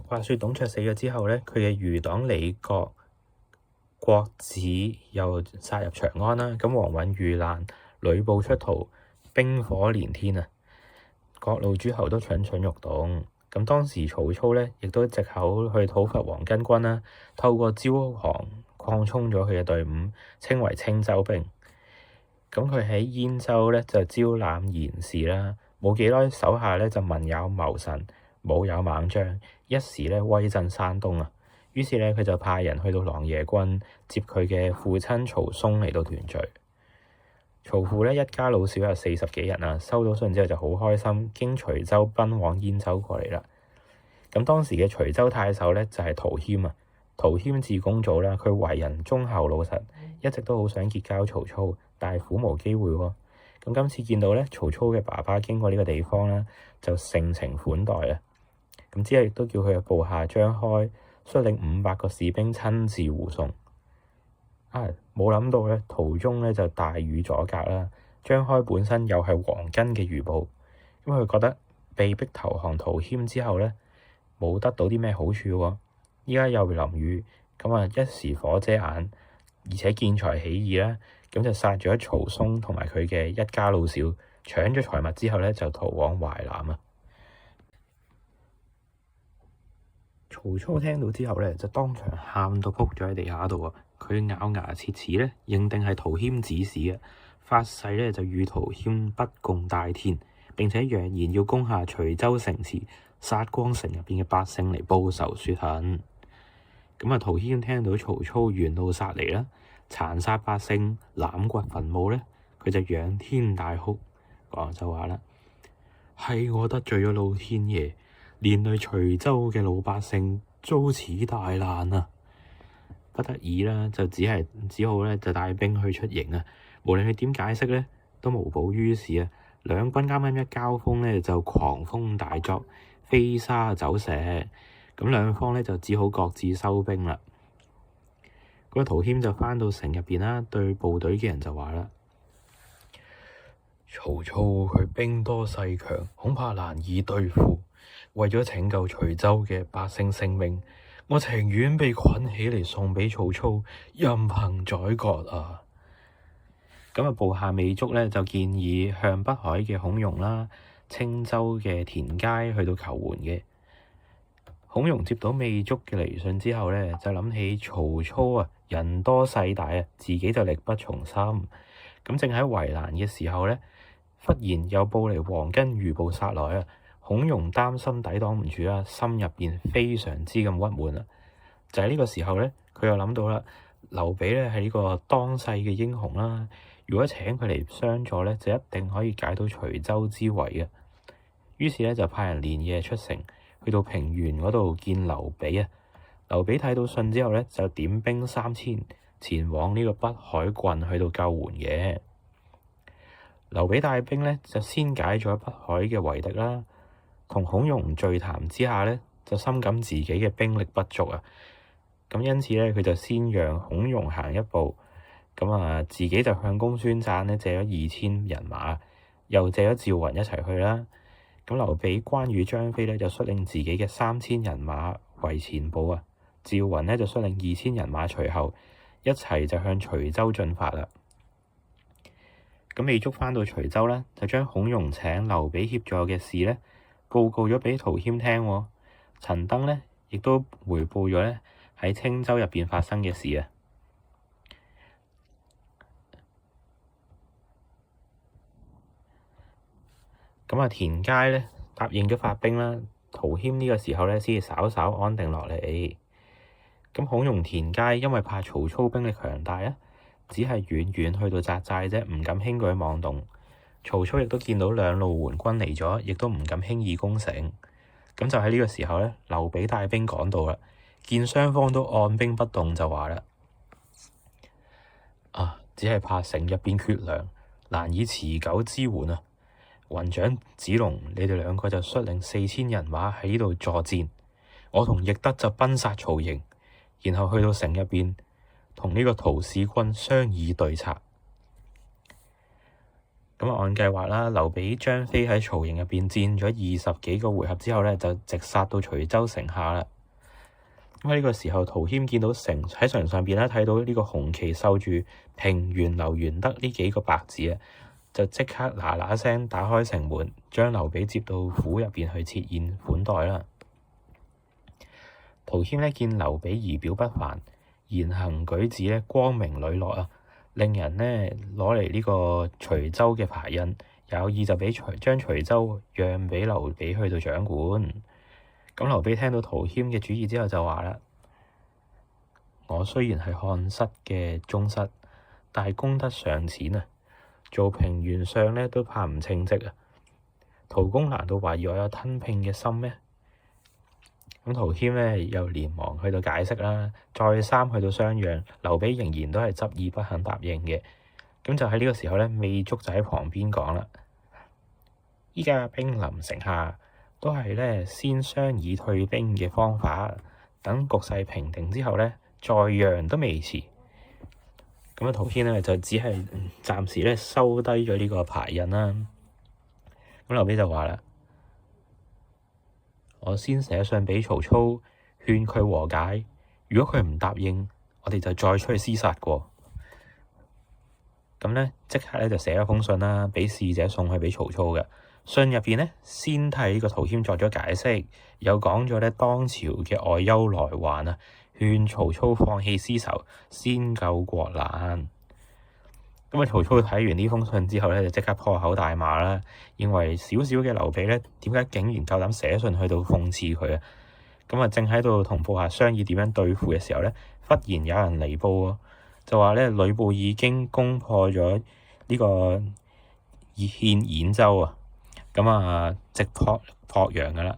話說董卓死咗之後咧，佢嘅餘黨李傕、郭汜又殺入長安啦。咁王允遇難，呂布出逃，兵火連天啊！各路諸侯都蠢蠢欲動。咁當時曹操咧，亦都藉口去討伐黃巾軍啦，透過招降擴充咗佢嘅隊伍，稱為青州兵。咁佢喺燕州咧就招攬賢士啦，冇幾耐手下咧就文有謀臣，武有猛將，一時咧威震山東啊！於是咧佢就派人去到琅琊關接佢嘅父親曹嵩嚟到團聚。曹父咧一家老少有40幾人啊，收到信之後就好開心，經徐州奔往燕州過嚟啦。咁當時嘅徐州太守咧就係陶謙啊。陶謙字公祖啦，佢為人忠厚老實，一直都好想結交曹操，但係苦無機會喎。咁今次見到咧曹操嘅爸爸經過呢個地方啦，就盛情款待啊。咁之後亦都叫佢嘅部下張開率領500個士兵親自護送。冇諗到咧，途中咧就大雨阻隔啦。張開本身又係黃巾嘅餘部，咁佢覺得被逼投降陶謙之後咧，冇得到啲咩好處喎。依家又淋雨，咁啊一時火遮眼，而且見財起意啦，咁就殺咗曹嵩同埋佢嘅一家老少，搶咗財物之後咧，就逃往淮南啊。曹操聽到之後咧，就當場喊到仆咗喺地下度啊！佢咬牙切齒咧，認定係陶謙指使嘅，發誓咧就與陶謙不共戴天，並且揚言要攻下徐州城池，殺光城入邊嘅百姓嚟報仇雪恨。咁啊，陶謙聽到曹操沿路殺嚟啦，殘殺百姓、濫掘墳墓咧，佢就仰天大哭，就話啦：係我得罪咗老天爺，連累徐州嘅老百姓遭此大難啊！不得已啦，就只好咧就帶兵去出營啊！無論佢點解釋咧，都無補於事啊！兩軍啱啱一交鋒咧，就狂風大作，飛沙走石，咁兩方咧就只好各自收兵啦。嗰個陶謙就返到城入邊啦，對部隊嘅人就話啦：曹操佢兵多勢強，恐怕難以對付。為咗拯救徐州嘅百姓性命，我情願被捆起嚟送俾曹操，任憑宰割啊！咁啊，部下未足咧，就建議向北海嘅孔融啦、青州嘅田階去到求援嘅。孔融接到未足嘅嚟信之後咧，就諗起曹操啊，人多勢大啊，自己就力不從心。咁正喺為難嘅時候咧，忽然有報嚟黃巾餘部殺來啊！孔融擔心抵擋唔住啦，心入邊非常之咁鬱悶啊！就喺呢個時候咧，佢又諗到啦，劉備咧係呢個當世嘅英雄啦，如果請佢嚟相助咧，就一定可以解到徐州之圍嘅。於是咧就派人連夜出城，去到平原嗰度見劉備啊。劉備睇到信之後咧，就點兵3000前往呢個北海郡去到救援嘅。劉備帶兵咧就先解咗北海嘅圍敵啦。同孔融聚談之下咧，就深感自己嘅兵力不足啊。咁因此咧，佢就先讓孔融行一步，自己就向公孫瓚咧借咗2000人馬，又借咗趙雲一齊去啦。咁劉備、關羽、張飛咧就率領自己嘅3000人馬為前部啊，趙雲咧就率領2000人馬隨後，一齊就向徐州進發啦。咁未足返到徐州咧，就將孔融請劉備協助嘅事咧，報告咗俾陶謙聽。陳登咧亦都回報咗咧喺青州入邊發生嘅事啊。田階咧答應咗發兵啦，陶謙呢個時候咧先至稍稍安定落嚟。咁孔融、田階因為怕曹操兵力強大啊，只係遠遠去到紮寨啫，唔敢輕舉妄動。曹操亦都見到兩路援軍嚟咗，亦都唔敢輕易攻城。咁就喺呢個時候咧，劉備帶兵趕到啦，見雙方都按兵不動，就話啦：只係怕城入邊缺糧，難以持久支援啊！雲長、子龍，你哋兩個就率領4000人馬喺呢度助戰，我同翼德就奔殺曹營，然後去到城入邊同呢個陶使君商議對策。按計劃啦，劉備、張飛喺曹營入邊戰咗20幾個回合之後咧，就直殺到徐州城下啦。咁喺呢個時候，陶謙見到喺城上邊咧睇到呢個紅旗繡住平原留玄德呢幾個白字啊，就即刻嗱嗱聲打開城門，將劉備接到府入邊去設宴款待啦。陶謙咧見劉備儀表不凡，言行舉止咧光明磊落啊，令人咧攞嚟呢個徐州嘅牌印，有意就將徐州讓俾劉備去到掌管。咁劉備聽到陶謙嘅主意之後就話啦：我雖然係漢室嘅宗室，但係功德尚淺啊，做平原相咧都怕唔稱職啊。陶公難道懷疑我有吞併嘅心咩？咁陶謙咧又連忙去到解釋啦，再三去到商量，劉備仍然都係執意不肯答應嘅。咁就喺呢個時候咧，糜竺就喺旁邊講啦：依家兵臨城下，都係咧先商議退兵嘅方法，等局勢平定之後咧，再讓都未遲。咁啊，陶謙咧就只係暫時咧收低咗呢個牌印啦。咁劉備就話啦：我先寫信俾曹操，勸佢和解。如果佢唔答應，我哋就再出去廝殺過。咁咧，即刻咧就寫咗封信啦，俾使者送去俾曹操嘅。信入邊咧，先替呢個陶謙作咗解釋，又講咗咧當朝嘅外憂來患啊，勸曹操放棄絲綢，先救國難。咁啊，曹操睇完呢封信之後咧，就即刻破口大罵啦，認為小小嘅劉備咧，點解竟然夠膽寫信去到諷刺佢啊？咁啊，正喺度同部下商議點樣對付嘅時候咧，忽然有人嚟報喎，就話咧呂布已經攻破咗呢個獻兗州啊！咁啊，直撲濮陽噶啦。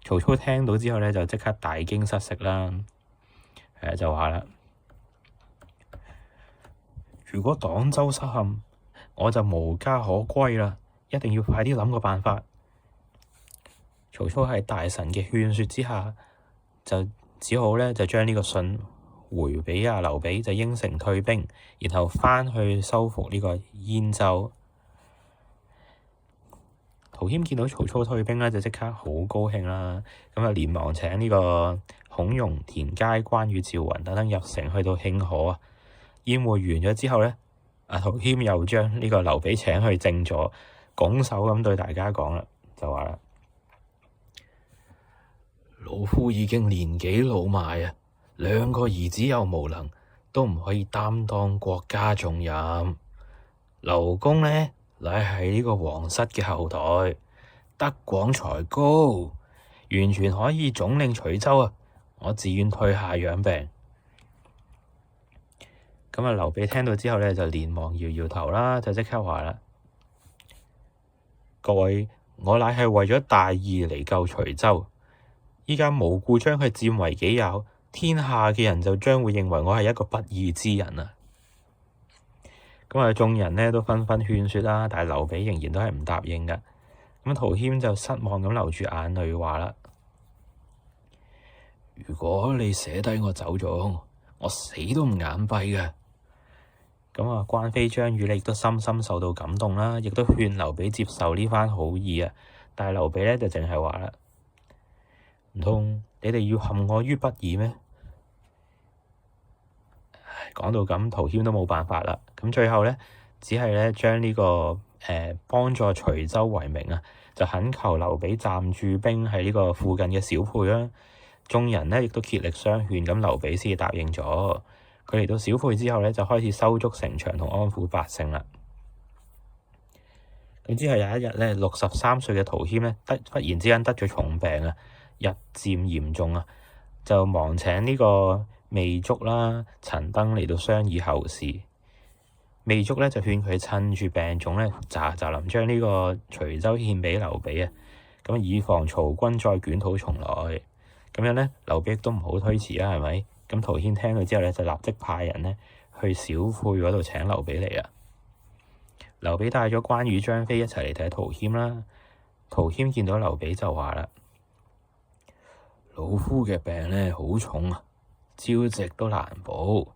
曹操聽到之後咧，就即刻大驚失色啦。就話啦：如果黨州失陷，我就無家可歸啦！一定要快啲諗個辦法。曹操喺大臣嘅勸說之下，就只好咧就將呢個信回俾阿劉備，就應承退兵，然後翻去收復呢個兗州。陶謙見到曹操退兵咧，就即刻好高興啦。咁啊，連忙請呢個孔融、田階、關羽、趙雲等等入城去到慶賀啊。宴會完咗之後咧，阿陶謙又將呢個劉備請去正座，拱手咁對大家講啦，就話啦：老夫已經年紀老邁啊，兩個兒子又無能，都唔可以擔當國家重任。劉公呢，乃係呢個皇室嘅後代，德廣才高，完全可以總領徐州啊！我自願退下養病。咁啊，劉備聽到之後咧，就連忙搖搖頭啦，就即刻話啦：各位，我乃係為咗大義嚟救徐州，依家無故將佢佔為己有，天下嘅人就將會認為我係一個不義之人啊！咁啊，眾人呢都紛紛勸說啦，但係劉備仍然都係唔答應㗎。咁陶謙就失望咁流住眼淚，話啦：如果你捨低我走咗，我死都唔眼閉㗎。咁啊，關飛、張羽亦都深深受到感動啦，亦都勸劉備接受呢番好意啊。但係劉備咧就淨係話啦：唔通你哋要陷我於不義咩？講到咁，陶謙都冇辦法啦。咁最後咧，只係咧將呢個幫助徐州為名啊，就懇求劉備暫駐兵喺呢個附近嘅小沛啦。眾人咧亦都竭力相勸，咁劉備先答應咗。佢嚟到小沛之後咧，就開始修築城牆同安撫百姓啦。咁之後有一日咧，63歲嘅陶謙咧忽然之間得咗重病啊，日漸嚴重啊，就忙請呢個糜竺啦、陳登嚟到商議後事。糜竺咧就勸佢趁住病重咧，就臨將呢個徐州獻俾劉備啊，咁以防曹軍再捲土重來。咁樣咧，劉備都唔好推辭啦，係咪？咁陶謙聽到之後咧，就立即派人咧去小沛嗰度請劉備嚟啊。劉備帶咗關羽、張飛一齊嚟睇陶謙啦。陶謙見到劉備就話啦：老夫嘅病咧好重啊，朝夕都難保，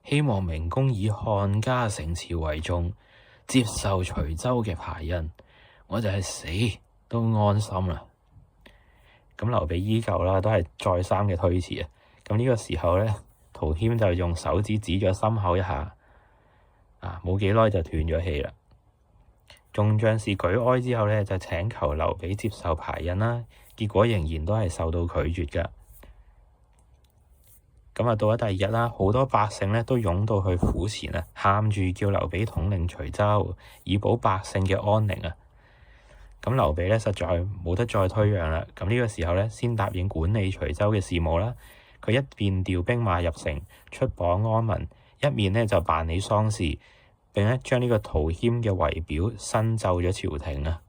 希望明公以漢家城池為重，接受徐州嘅牌印，我就係死都安心啦。咁劉備依舊啦，都係再三嘅推辭啊。咁呢個時候咧，陶謙就用手指指咗心口一下，冇幾耐就斷咗氣啦。眾將士舉哀之後咧，就請求劉備接受排印啦，結果仍然都係受到拒絕㗎。咁到咗第二日啦，好多百姓咧都湧到去府前啊，喊住叫劉備統領徐州，以保百姓嘅安寧啊。咁劉備咧實在冇得再推讓啦。咁呢個時候咧，先答應管理徐州嘅事務啦。佢一邊調兵馬入城出榜安民，一面咧就辦理喪事，並咧將呢個陶謙嘅遺表申奏咗朝廷啊。